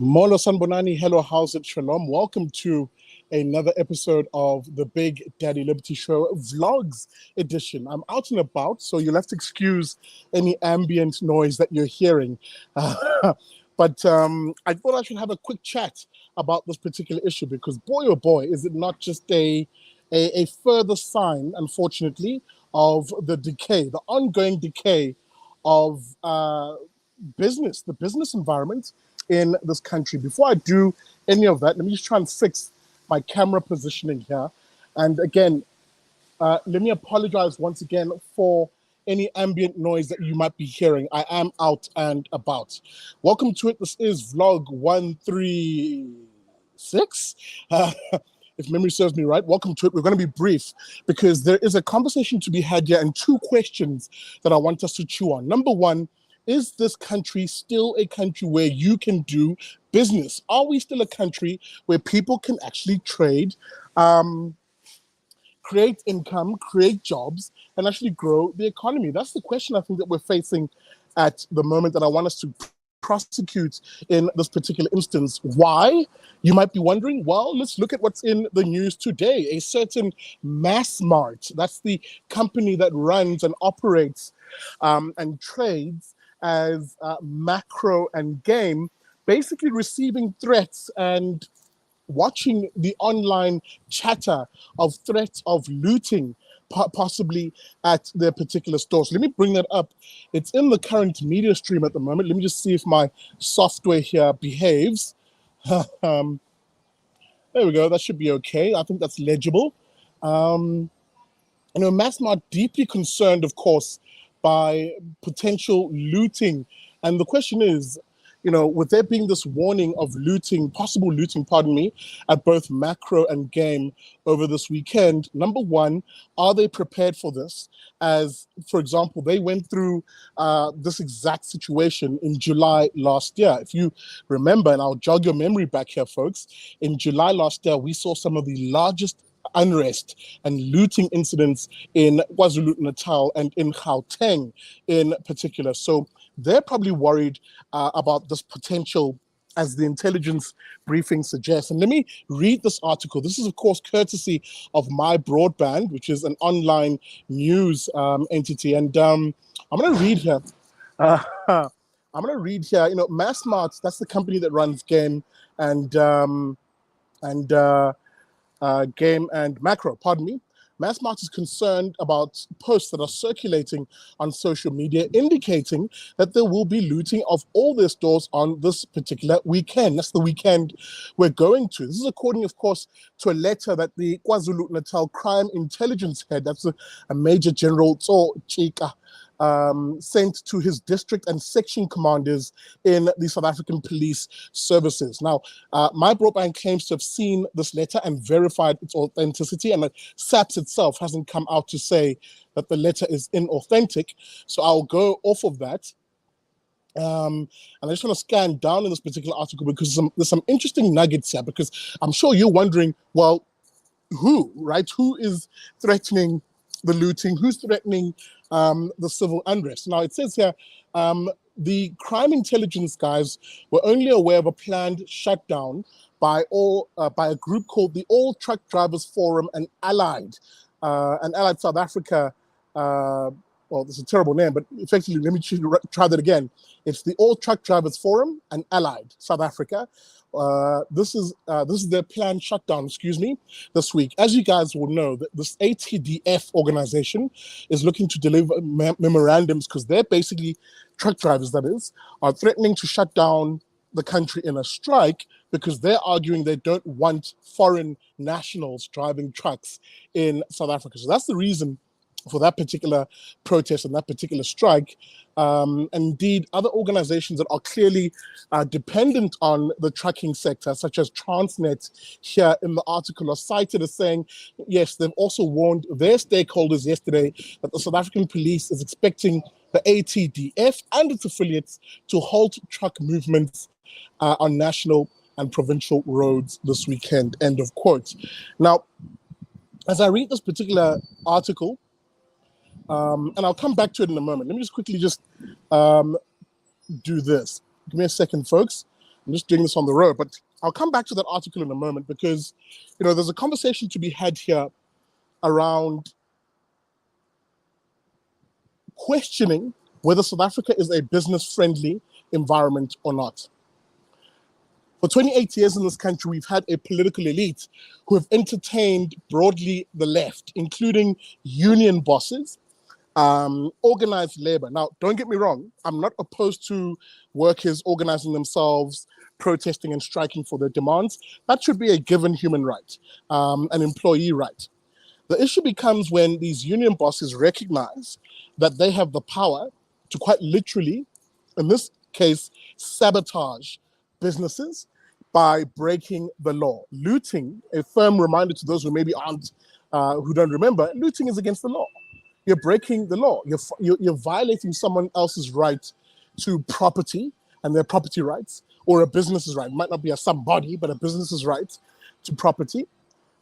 Molo Sanbonani, hello, how's it, shalom. Welcome to another episode of the Big Daddy Liberty Show Vlogs edition. I'm out and about, so you'll have to excuse any ambient noise that you're hearing. But I thought I should have a quick chat about this particular issue because boy, oh boy, is it not just a further sign, unfortunately, of the decay, the ongoing decay of business, the business environment in this country. Before I do any of that, let me just try and fix my camera positioning here. And again, let me apologize once again for any ambient noise that you might be hearing. I am out and about. Welcome to it. This is vlog 136. If memory serves me right, welcome to it. We're going to be brief because there is a conversation to be had here and two questions that I want us to chew on. Number one, is this country still a country where you can do business? Are we still a country where people can actually trade, create income, create jobs, and actually grow the economy? That's the question I think that we're facing at the moment that I want us to prosecute in this particular instance. Why? You might be wondering. Well, let's look at what's in the news today. A certain Massmart, that's the company that runs and operates and trades as Makro Game, basically receiving threats and watching the online chatter of threats of looting, possibly at their particular stores. Let me bring that up. It's in the current media stream at the moment. Let me just see if my software here behaves. There we go. That should be okay. I think that's legible. Massmart deeply concerned, of course, by potential looting. And the question is, with there being this warning of looting, possible looting, at both Makro and Game over this weekend, number one, are they prepared for this? As, for example, they went through this exact situation in July last year. If you remember, and I'll jog your memory back here, folks, in July last year, we saw some of the largest unrest and looting incidents in KwaZulu Natal and in Gauteng in particular. So they're probably worried about this potential, as the intelligence briefing suggests. And let me read this article. This is, of course, courtesy of My Broadband, which is an online news entity. And I'm going to read here. Massmart, that's the company that runs Game and Game and Makro, Massmart is concerned about posts that are circulating on social media indicating that there will be looting of all their stores on this particular weekend. That's the weekend we're going to. This is according, of course, to a letter that the KwaZulu Natal Crime Intelligence Head, that's a Major General Chika, sent to his district and section commanders in the South African Police Services. Now, My Broadband claims to have seen this letter and verified its authenticity, and SAPS itself hasn't come out to say that the letter is inauthentic. So I'll go off of that. And I just want to scan down in this particular article because there's some interesting nuggets here, because I'm sure you're wondering, well, who, right? Who is threatening the looting? Who's threatening the civil unrest? Now, it says here, the crime intelligence guys were only aware of a planned shutdown by a group called the All Truck Drivers Forum and Allied South Africa. Well, this is a terrible name, but effectively, let me try that again. It's the All Truck Drivers Forum and Allied South Africa. This is their planned shutdown, this week. As you guys will know, this ATDF organization is looking to deliver memorandums because they're basically truck drivers, that is, are threatening to shut down the country in a strike because they're arguing they don't want foreign nationals driving trucks in South Africa. So that's the reason for that particular protest and that particular strike. And indeed, other organizations that are clearly dependent on the trucking sector, such as Transnet, here in the article are cited as saying, yes, they've also warned their stakeholders yesterday that the South African police is expecting the ATDF and its affiliates to halt truck movements on national and provincial roads this weekend, end of quote. Now, as I read this particular article, and I'll come back to it in a moment. Let me just quickly do this. Give me a second, folks. I'm just doing this on the road, but I'll come back to that article in a moment because, there's a conversation to be had here around questioning whether South Africa is a business-friendly environment or not. For 28 years in this country, we've had a political elite who have entertained broadly the left, including union bosses, organized labor. Now, don't get me wrong, I'm not opposed to workers organizing themselves, protesting and striking for their demands. That should be a given human right, an employee right. The issue becomes when these union bosses recognize that they have the power to quite literally, in this case, sabotage businesses by breaking the law. Looting, a firm reminder to those who maybe aren't, who don't remember, looting is against the law. You're breaking the law. You're violating someone else's right to property and their property rights, or a business's right. It might not be a somebody, but a business's right to property.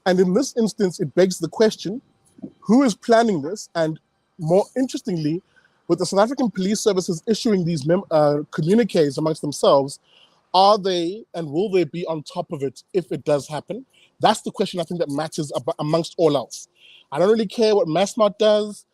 And in this instance, it begs the question, who is planning this? And more interestingly, with the South African police services issuing these communiques amongst themselves, are they and will they be on top of it if it does happen? That's the question I think that matters amongst all else. I don't really care what Massmart does.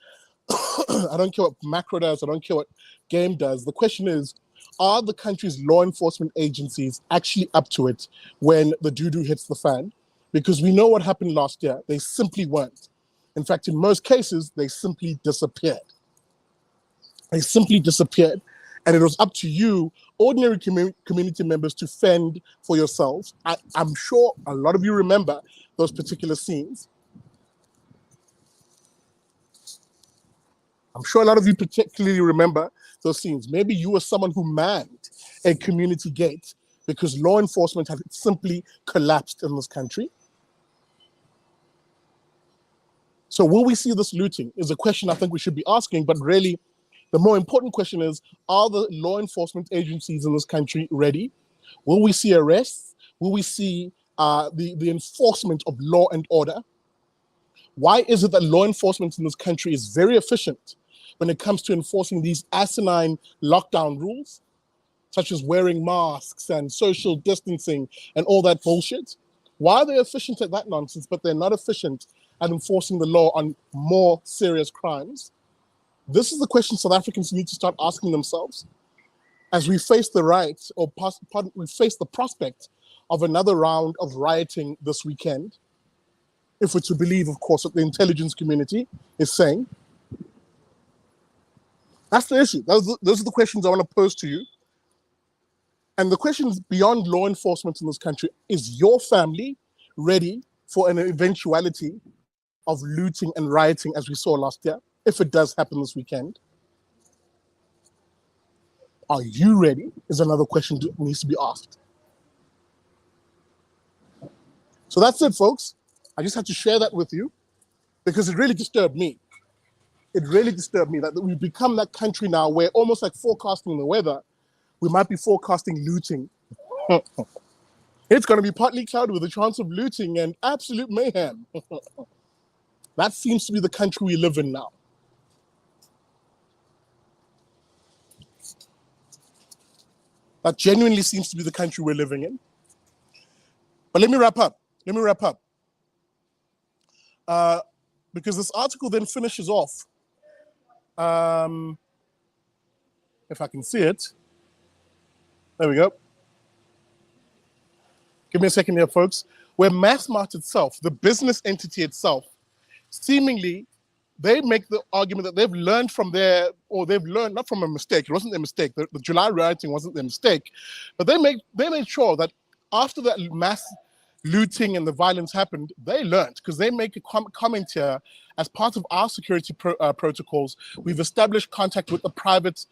I don't care what Makro does. I don't care what Game does. The question is, are the country's law enforcement agencies actually up to it when the doo-doo hits the fan? Because we know what happened last year. They simply weren't. In fact, in most cases, they simply disappeared. They simply disappeared. And it was up to you, ordinary community members, to fend for yourselves. I'm sure a lot of you remember those particular scenes. I'm sure a lot of you particularly remember those scenes. Maybe you were someone who manned a community gate because law enforcement had simply collapsed in this country. So will we see this looting is a question I think we should be asking, but really the more important question is, are the law enforcement agencies in this country ready? Will we see arrests? Will we see the enforcement of law and order? Why is it that law enforcement in this country is very efficient when it comes to enforcing these asinine lockdown rules, such as wearing masks and social distancing and all that bullshit? Why are they efficient at that nonsense, but they're not efficient at enforcing the law on more serious crimes? This is the question South Africans need to start asking themselves as we face the we face the prospect of another round of rioting this weekend, if we're to believe, of course, what the intelligence community is saying. That's the issue. Those are the questions I want to pose to you. And the question is beyond law enforcement in this country. Is your family ready for an eventuality of looting and rioting as we saw last year, if it does happen this weekend? Are you ready is another question that needs to be asked. So that's it, folks. I just had to share that with you because it really disturbed me. It really disturbed me that we've become that country now where almost like forecasting the weather, we might be forecasting looting. It's going to be partly cloudy with a chance of looting and absolute mayhem. That seems to be the country we live in now. That genuinely seems to be the country we're living in. But let me wrap up. Because this article then finishes off, if I can see it. There we go. Give me a second here, folks. Where Massmart itself, the business entity itself, seemingly they make the argument that they've learned from they've learned not from a mistake. It wasn't their mistake. The July rioting wasn't their mistake, but they made sure that after that mass looting and the violence happened, they learned, because they make a comment here. As part of our security protocols, we've established contact with the private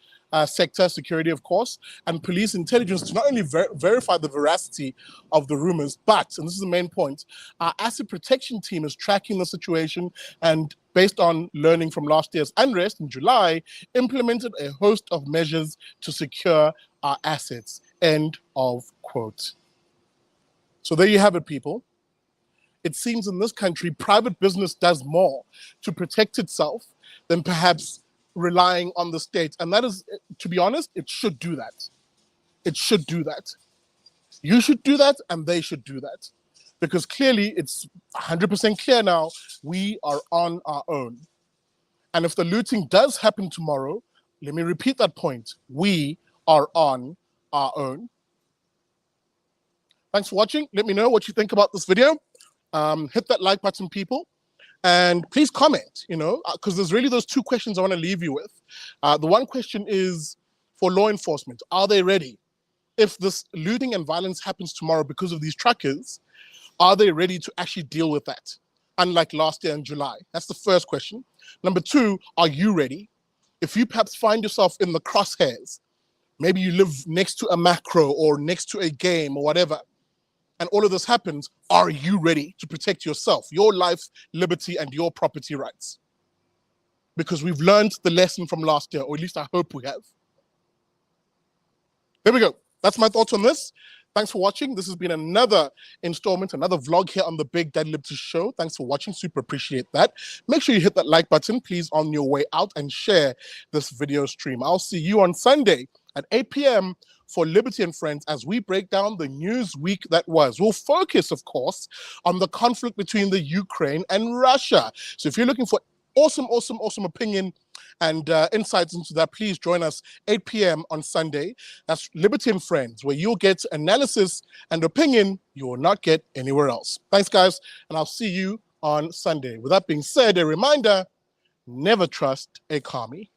sector, security, of course, and police intelligence to not only verify the veracity of the rumors, but, and this is the main point, our asset protection team is tracking the situation and, based on learning from last year's unrest in July, implemented a host of measures to secure our assets. End of quote. So there you have it, people. It seems in this country, private business does more to protect itself than perhaps relying on the state. And that is, to be honest, it should do that. It should do that. You should do that, and they should do that. Because clearly, it's 100% clear now, we are on our own. And if the looting does happen tomorrow, let me repeat that point. We are on our own. Thanks for watching. Let me know what you think about this video. Hit that like button, people. And please comment, because there's really those two questions I want to leave you with. The one question is for law enforcement. Are they ready? If this looting and violence happens tomorrow because of these truckers, are they ready to actually deal with that? Unlike last year in July. That's the first question. Number two, are you ready? If you perhaps find yourself in the crosshairs, maybe you live next to a Makro or next to a game or whatever, and all of this happens, are you ready to protect yourself, your life, liberty, and your property rights? Because we've learned the lesson from last year, or at least I hope we have. There we go. That's my thoughts on this. Thanks for watching. This has been another installment, another vlog here on the Big Daddy Liberty Show. Thanks for watching. Super appreciate that. Make sure you hit that like button, please, on your way out, and share this video stream. I'll see you on Sunday at 8 p.m. for Liberty and Friends as we break down the news week that was. We'll focus, of course, on the conflict between the Ukraine and Russia. So if you're looking for awesome opinion and insights into that, please join us 8 p.m. on Sunday. That's Liberty and Friends, where you'll get analysis and opinion you will not get anywhere else. Thanks, guys, and I'll see you on Sunday. With that being said, a reminder, never trust a commie.